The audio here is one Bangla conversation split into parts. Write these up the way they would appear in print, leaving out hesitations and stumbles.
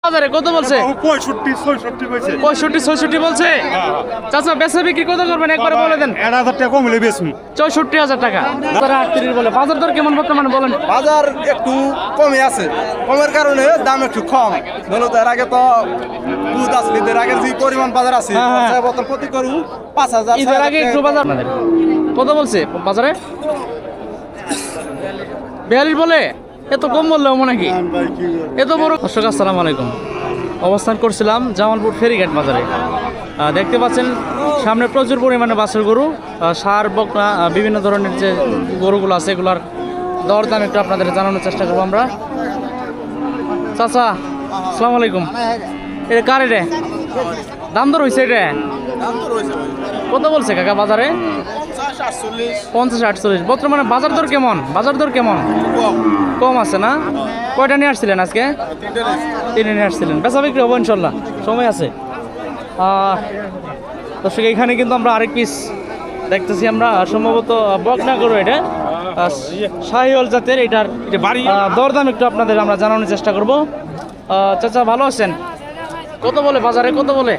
বাজারে কত বলছে? 65 66 বলছে। 65 66 বলছে। চাচা বেচা বিক্রি কত করবেন একবার বলে দেন। 1000 টাকা কম হলে বেচুন। 64000 টাকা। তারা 38 বলে। বাজার দর কেমন বর্তমানে বলেন? বাজার একটু কমে আছে, কমের কারণে দাম একটু কম। মূলত এর আগে তো দুধ আসলে এর আগে যে পরিমাণ বাজার আছে বর্তমান প্রতি গরু 5000। ঈদের আগে একটু বাজার কত বলছে বাজারে? 42 বলে। এত কম বললো মনে কি এত বড়? দর্শক আসসালামু আলাইকুম। অবস্থান করছিলাম জামালপুর ফেরিঘাট বাজারে। দেখতে পাচ্ছেন সামনে প্রচুর পরিমাণে বাছুর গরু, ষাঁড়, বকনা, বিভিন্ন ধরনের যে গরুগুলো আছে এগুলার দরদাম একটু আপনাদের জানানোর চেষ্টা করবো আমরা। চাচা আসসালামু আলাইকুম। এটা কার? এটা দাম দর হয়েছে? এটা কত বলছে কাকা বাজারে? 50 48। বর্তমানে বাজার দর কেমন? বাজার দর কেমন? কম আছে না? কয়টা নিয়ে আসছিলেন আজকে? 3 নিয়ে আসছিলেন। বেচা বিক্রি হবো ইনশাল্লাহ, সময় আছে। দর্শক এখানে কিন্তু আমরা আরেক পিস দেখতেছি আমরা, সম্ভবত বকনা গরু। এটা শাহিওয়াল জাতের। এটার দরদাম একটু আপনাদের আমরা জানানোর চেষ্টা করব। চাচা ভালো আছেন? কত বলে বাজারে? কত বলে?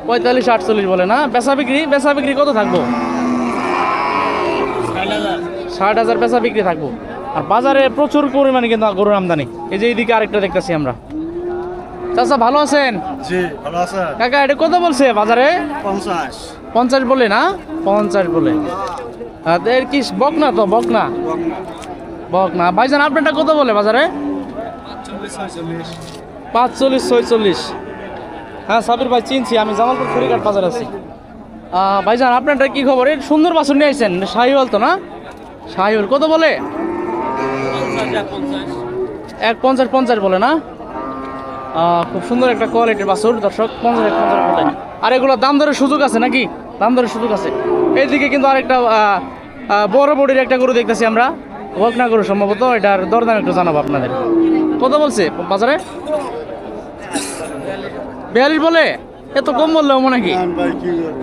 45 48 বলে না? বেচা বিক্রি কত থাকবো? 60,000 বেচা বিক্রি থাকবো। আর বাজারে প্রচুর পরিমাণে কিন্তু গরুর আমদানি। এই যে এইদিকে আরেকটা দেখতেছি আমরা। চাচা ভালো আছেন? জি ভালো আছে কাকা এটা কত বলছে বাজারে? 50 বলে না? 50 বলে। এর কি বকনা? তো বকনা ভাইজান আপনারটা কত বলে বাজারে? 45 46। হ্যাঁ সাবির ভাই চিনছি, আমি জামালপুর ফেরিঘাট বাজার আছি। ভাইজান আপনারটা কি খবর? এর সুন্দর বাছুর নিয়ে আসছেন, শাহিওয়াল তো না? শাহিওয়াল কত বলে? 150 বলে না? খুব সুন্দর একটা কোয়ালিটির বাছুর দর্শক। 50 বলে। আর এগুলো দাম দরের সুযোগ আছে নাকি? দাম দরের সুযোগ আছে। এইদিকে কিন্তু আরেকটা বড় বডির একটা গরু দেখতেছি আমরা, বকনা গরু সম্ভবত। এটার দরদাম একটু জানাবো আপনাদের। কত বলছে বাজারে? 42 বলে। এত কম বললো মনে কি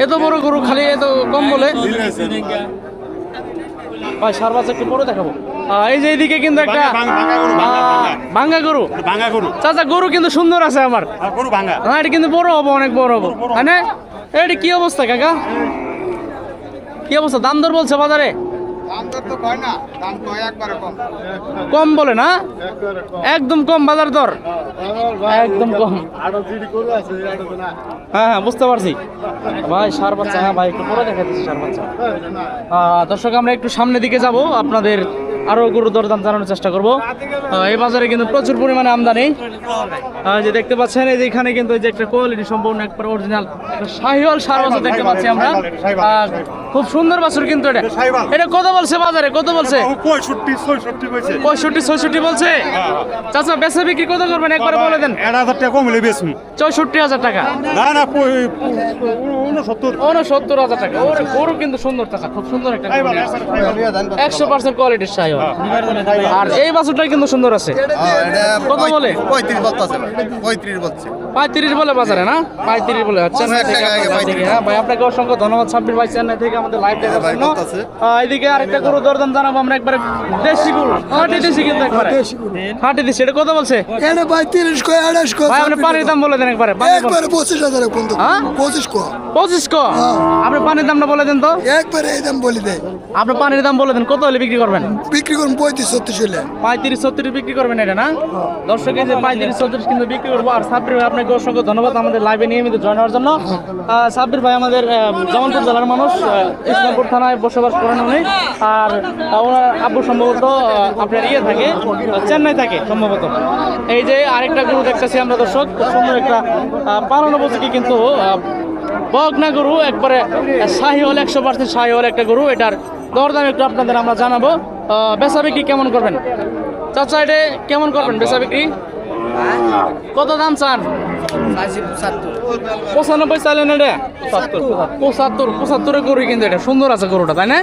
এত বড় গরু খালি এত কম বলে? ভাই সার বাচ্চা একটু বড় দেখাবো। এই যে এইদিকে কিন্তু একটা ভাঙ্গা গরু। চাচা গরু কিন্তু সুন্দর আছে আমার। হ্যাঁ এটা কিন্তু বড় হবো, অনেক বড় হবো। হ্যাঁ এটা কি অবস্থা কাকা? কি অবস্থা? দাম দর বলছে বাজারে? কম বলে না? একদম কম বাজার দর, একদম কম। হ্যাঁ বুঝতে পারছি ভাই। সার বাচ্চা, হ্যাঁ ভাই একটু পরে দেখা দিচ্ছি সার বাচ্চা। দর্শক আমরা একটু সামনের দিকে যাব, আপনাদের আরো গরু দরদাম জানানোর চেষ্টা করব। এই বাজারে কিন্তু প্রচুর পরিমাণে আমদানি। যে দেখতে পাচ্ছেন এই যে এখানে কিন্তু এই যে একটা কোয়ালিটি সম্পূর্ণ একবার অরিজিনাল শাহিওয়াল সার বাছুর দেখতে পাচ্ছি আমরা। খুব সুন্দর বাছুর কিন্তু এটা। এটা কত বলছে বাজারে? কত বলছে? 65 66 বলছে। 65 66 বলছে। চাচা বেচা বিক্রি কত করবেন একবার বলে দেন। 1000 টাকা কম হলে বেচুন। 64000 টাকা। না 69000 টাকা। ওরে গরু কিন্তু সুন্দর চাচা, খুব সুন্দর একটা 100% কোয়ালিটির শাহিওয়াল। আর এই বাছুরটা কিন্তু সুন্দর আছে। কত বলে? 35 বলতেছে। 35 বলছে। 35 বলে বাজারে না? 35 বলে। আচ্ছা হ্যাঁ ভাই আপনাকে অসংখ্য ধন্যবাদ সাব্বির ভাই, চেন্নাই থেকে আমাদের লাইভ দেখার জন্য। এইদিকে আরেকটা গরু দরদাম জানাবো আমরা একবারে। দেশি গরু, হাটে দেশি কিন্তু একবারে হাটে দেশি। এটা কত বলছে? এটা ভাই 30 কো 28 কো। ভাই আপনি পানির দাম বলে দেন একবারে। একবারে 25000 কোন তো? হ্যাঁ 25 কো। 25 কো। আপনি পানির দামটা বলে দেন তো। একবারে এই দাম বলি দে। আপনি পানির দাম বলে দেন, কত হলে বিক্রি করবেন? বিক্রি করুন 35 36 হলে। 35 36 বিক্রি করবেন এটা না? দর্শক এই যে 35 36 কিন্তু বিক্রি করবো। আর সাব্বির ভাই আপনাকে অসংখ্য ধন্যবাদ আমাদের লাইভে নিয়মিত জয়েন হওয়ার জন্য। সাব্বির ভাই আমাদের জামালপুর জেলার মানুষ, ইসলামপুর থানায় বসবাস করেন উনি। আর ওনার আব্বু সম্ভবত আপনার থাকে চেন্নাই থাকে সম্ভবত। এই যে আরেকটা গরু দেখতেছি আমরা দর্শক, খুব সুন্দর একটা 52 বছর কিন্তু বকনা গরু, একবারে শাহিওয়াল 100% শাহিওয়াল একটা গরু। এটার দরদাম একটু আপনাদের আমরা জানাবো। বেচা বিক্রি কেমন করবেন চাচা? এটা কেমন করবেন বেচা বিক্রি? কত দাম চান? 95 চাইলেন? এটা 75 গরু কিন্তু এটা সুন্দর আছে গরুটা, তাই না?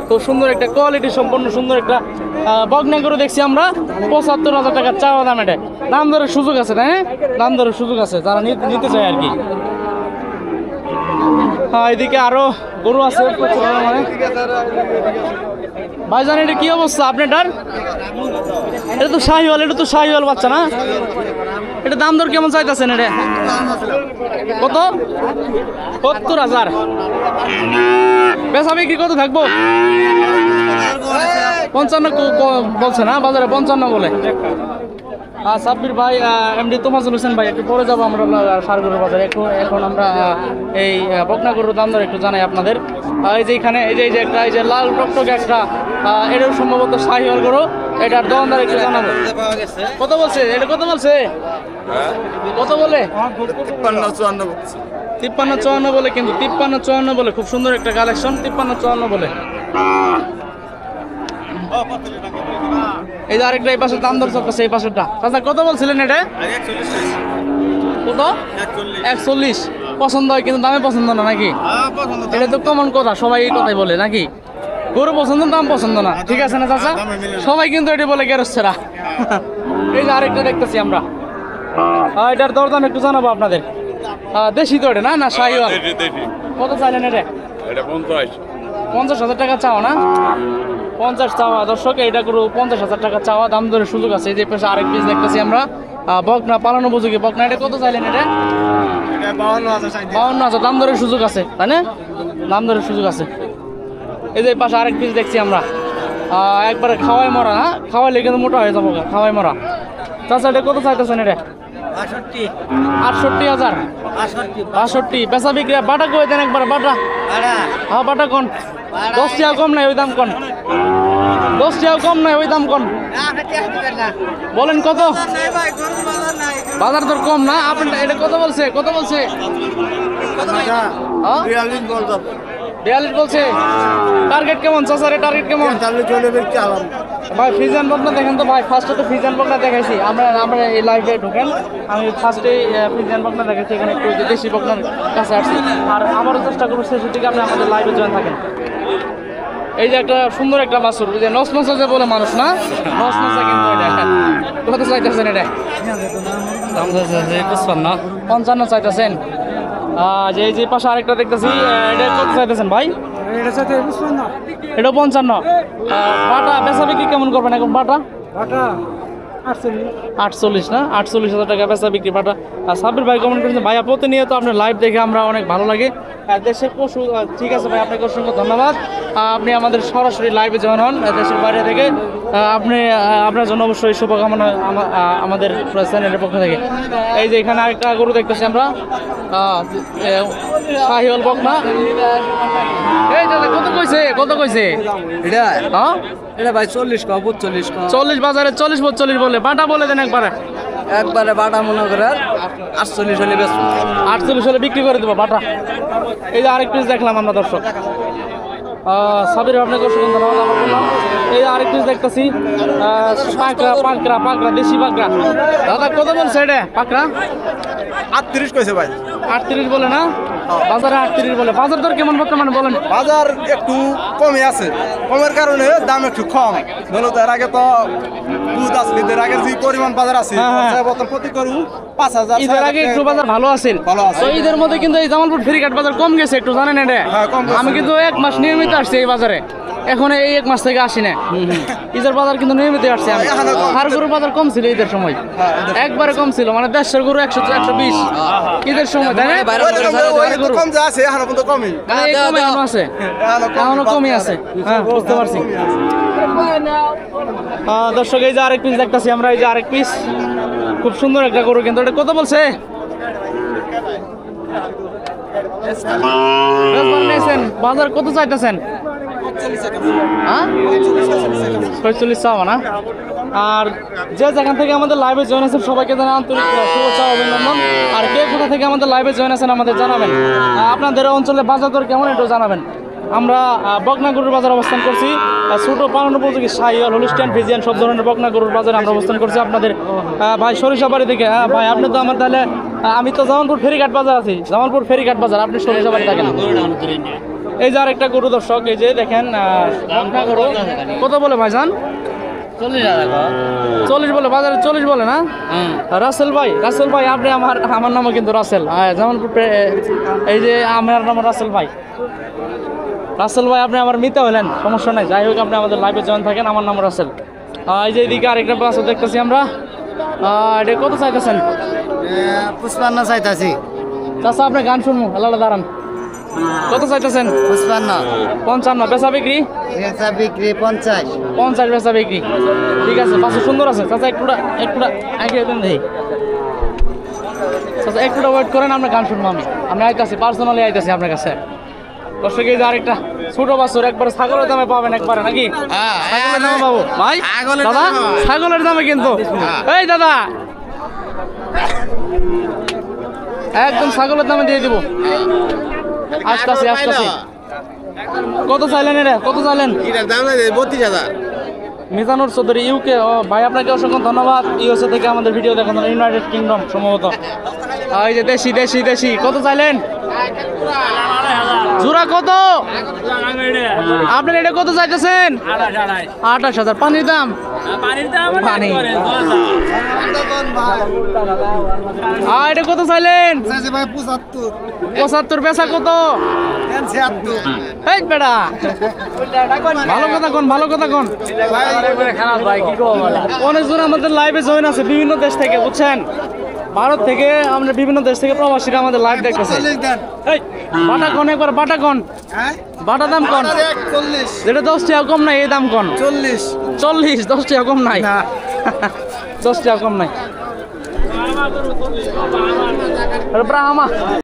খুব সুন্দর একটা কোয়ালিটি সম্পন্ন সুন্দর একটা বকনা গরু দেখছি আমরা। 75,000 টাকা চাওয়া দাম। এটা দাম দরের সুযোগ আছে, তাই না? দাম দরের সুযোগ আছে যারা নিতে চায় আর কি। এদিকে আরো গরু আছে প্রচুর পরিমাণে। ভাইজান এটা কি অবস্থা আপনার? এটা তো শাহিওয়াল বাচ্চা না? এটা দাম দর কেমন চাইতেছেন এটা? কত? 70,000। বেচা বিক্রি কত থাকবো? 55 বলছে না বাজারে, 55 বলে। সাব্বির ভাই, এমডি তোফাজ্জল হোসেন ভাই, একটু পরে যাবো আমরা সারগরুর বাজারে। এখন আমরা এই বকনা গরুর দাম দর একটু জানাই আপনাদের। এই যে এখানে এই যে একটা এই যে লাল টকটকে একটা, এটাও সম্ভবত শাহিওয়াল গরু। এটার দাম দর একটু জানাবো। কত বলছে এটা? কত বলছে? কত বলে? 53-54 বলে, কিন্তু 53-54 বলে। খুব সুন্দর একটা কালেকশন, 53-54 বলে। এই যে আরেকটা এই পাশে দাম দর চলতেছে, এই পাশেরটা। চাচা কত বলছিলেন এটা? কত? 41। পছন্দ হয় কিন্তু দামে পছন্দ না নাকি? এটা তো কমন কথা, সবাই এই কথাই বলে নাকি? গরু পছন্দ, দাম পছন্দ না। ঠিক আছে না চাচা? সবাই কিন্তু এটা বলে গেরস্তেরা। এই যে আরেকটা দেখতেছি আমরা, এটার দরদাম একটু জানাবো আপনাদের। দেশি তো এটা না? না শাহিওয়াল? কত চাইলেন এটা? 50,000 টাকা চাও না? 50 চাওয়া দর্শক, এইটা করো 50,000 টাকা চাওয়া। দাম দরের সুযোগ আছে। এই যে পাশে আরেক পিস দেখতেছি আমরা, বকনা, পালানো উপযোগী বকনা। এটা কত চাইলেন এটা? 52,000। দাম দরের সুযোগ আছে তাই না? দাম দরের সুযোগ আছে। এই যে পাশে আরেক পিস দেখছি আমরা, একবারে খাওয়াই মরা। হ্যাঁ, খাওয়াইলে কিন্তু মোটা হয়ে যাবো, খাওয়াই মরা। চাচা এটা কত চাইতেছেন এটা? 68,000। 62। বেচা বিক্রি বাটা কই দেন একবার? বাটা, হ্যাঁ বাটা কোন? 10 টাকা কম নাই ওই দাম কোন? 10 টাকা কম নাই ওই দাম কোন? বলেন কত? বাজার দর কম না? আপনি এটা কত বলছে? কত বলছে? 42 বলছে। টার্গেট কেমন চাচারে? টার্গেট কেমন ভাই? ফ্রিজিয়ান বকনা দেখেন তো ভাই। ফার্স্টে তো ফ্রিজিয়ান বকনা দেখাইছি আমরা এই লাইভে ঢুকেন। আমি ফার্স্টে ফ্রিজিয়ান বকনা দেখাইছি, এখানে একটু দেশি বকনার কাছে আসছি। আর আমারও চেষ্টা করবো শেষের দিকে আপনি আমাদের লাইভে জয়েন থাকেন। এই যে একটা সুন্দর একটা বাছুর, যে নসমসা যে বলে মানুষ না, নসমসা কিন্তু এটা। কত চাইতেছেন এটা? দাম চাইতেছে 55 চাইতেছেন। যে এই যে পাশে আরেকটা দেখতেছি, এটা কত চাইতেছেন ভাই? এটা 55। বাটা বেচা বিক্রি কেমন করবেন এখন? বাটা 48 না? 48,000 টাকা বেচা বিক্রি বাটা। আর সাব্বির ভাই কমেন্ট করেছেন, ভাইয়া প্রতিনিয়ত আপনার লাইভ দেখে আমরা অনেক ভালো লাগে। দেশের পশু, ঠিক আছে ভাই, আপনাকে অসংখ্য ধন্যবাদ। আপনি আমাদের সরাসরি লাইভে জয়েন হন দেশের বাইরে থেকে। আপনি আপনার জন্য অবশ্যই শুভকামনা আমাদের চ্যানেলের পক্ষ থেকে। এই যে এখানে আরেকটা গরু দেখতেছি আমরা, শাহিওয়াল বকনা। এই দাদা কত কইছে? কত কইছে এটা? হ্যাঁ এটা ভাই 40 কম, 45 কম। 40 বাজারে 40-45 বলে। বাটা বলে দেন একবারে। একবারে বাটা মনে করে 48 হলে বেশ। 48 হলে বিক্রি করে দেবো বাটা। এই যে আরেক পিস দেখলাম আমরা দর্শক, সাবির আপনাকে অসংখ্য ধন্যবাদ। আমার বললাম এই আরেক পিস দেখতেছি, পাকড়া দেশি পাকড়া। দাদা কত বলছে এটা পাকড়া? 38 কইছে ভাই। 38 বলে না? বাজারে 38 বলে। বাজার দর কেমন বর্তমানে বলেন? বাজার একটু কমে আছে, কমের কারণে দাম একটু কম। ধরো তো এর আগে তো দুধ আসলে, এর আগে যে পরিমাণ বাজার আছে বর্তমান প্রতি গরু 5,000। ঈদের আগে একটু বাজার ভালো আছে। তো ঈদের মধ্যে কিন্তু এই জামালপুর ফেরিঘাট বাজার কম গেছে একটু, জানেন এটা? আমি কিন্তু 1 মাস নিয়মিত আসছি এই বাজারে, এখন এই 1 মাস থেকে আসি না। ঈদের বাজার কিন্তু নিয়মিত আসছে আমি। আর গরুর বাজার কম ছিল ঈদের সময়, একবারে কম ছিল, মানে 150 গরু 100-120 ঈদের সময়, তাই না? কম যা আছে এখনো কিন্তু কমই, মানে এই কমে এখনো আছে, এখনো কমই আছে। হ্যাঁ, বুঝতে পারছি। দর্শক এই যে আরেক পিস দেখতেছি আমরা, এই যে আরেক পিস, খুব সুন্দর একটা গরু। কিন্তু এটা কত বলছে? বাজার কত চাইতেছেন? 46 চাওয়া না? আর যে যেখান থেকে আমাদের লাইভে জয়েন আছেন সবাইকে জানাই আন্তরিক শুভেচ্ছা, অভিনন্দন। আর কে কোথা থেকে আমাদের লাইভে জয়েন আছেন আমাদের জানাবেন। আপনাদের অঞ্চলে বাজার দর কেমন একটু জানাবেন। আমরা বকনা গরুর বাজার অবস্থান করছি, ছোট পালন উপযোগী শাহিওয়াল, হলিস্টিয়ান, ফ্রিজিয়ান সব ধরনের বকনা গরুর বাজারে আমরা অবস্থান করছি আপনাদের ভাই সরিষাবাড়ি থেকে। ভাই আপনি তো আমার তাহলে, আমি তো জামালপুর ফেরিঘাট বাজার আছি, জামালপুর ফেরিঘাট বাজার, আপনি সরিষাবাড়ি থাকেন। এই যে আরেকটা গরু দর্শক, এই যে দেখেন বকনা গরু। কত বলে ভাইজান? 40 বলে বাজারে 40 বলে না। রাসেল ভাই আপনি আমার নামও কিন্তু রাসেল। জামালপুর এই যে আমার নাম রাসেল ভাই আপনি আমার মিতে হলেন, সমস্যা নাই। যাই হোক আপনি আমাদের লাইভে জয়েন থাকেন। আমার নাম রাসেল। এই যে এদিকে আরেকটা বাস দেখতেছি আমরা। এটা কত চাইতেছেন? 55 চাইতাছি। চাচা আপনি গান শুনবো, আল্লাহ দাঁড়ান। কত চাইতেছেন? 55 বেচা বিক্রি? বেচা বিক্রি 50 বেচা বিক্রি। ঠিক আছে, বাস সুন্দর আছে। চাচা একটুটা আগে দেন দেখি। চাচা একটুটা ওয়েট করেন, আমরা গান শুনবো। আমি আইতাছি, পার্সোনালি আইতাছি আপনার কাছে। দর্শক এই যে আরেকটা ছোট বাছুর, একবারে ছাগলের দামে পাবেন একবারে নাকি? ছাগলের দামে পাবো ভাই দাদা, ছাগলের দামে কিন্তু। এই দাদা একদম ছাগলের দামে দিয়ে দিব। আসতেছি। কত চাইলেন এটা? কত চাইলেন? মিজানুর চৌধুরী ইউকে। ভাই আপনাকে অসংখ্য ধন্যবাদ। ইউএসএ থেকে আমাদের ভিডিও দেখানো, ইউনাইটেড কিংডম সম্ভবত। এই যে দেশি কত চাইলেন? জোড়া কত? আপনার এটা কত চাইতেছেন? 28,000। পানির দাম? পানি। এটা কত চাইলেন? 75। বেচা কত? এই বেটা ভালো কথা কোন। অনেকজন আমাদের লাইভে জয়েন আছে বিভিন্ন দেশ থেকে, বুঝছেন? ভারত থেকে, আমরা বিভিন্ন দেশ থেকে প্রবাসীরা আমাদের লাইভ দেখতেছে। বাটা কোন, একবার বাটা কোন, বাটা দাম কোন? যেটা 10 টাকা কম নাই, এই দাম কোন? 40। 10 টাকা কম নাই, 10 টাকা কম নাই। ব্রাহ্মা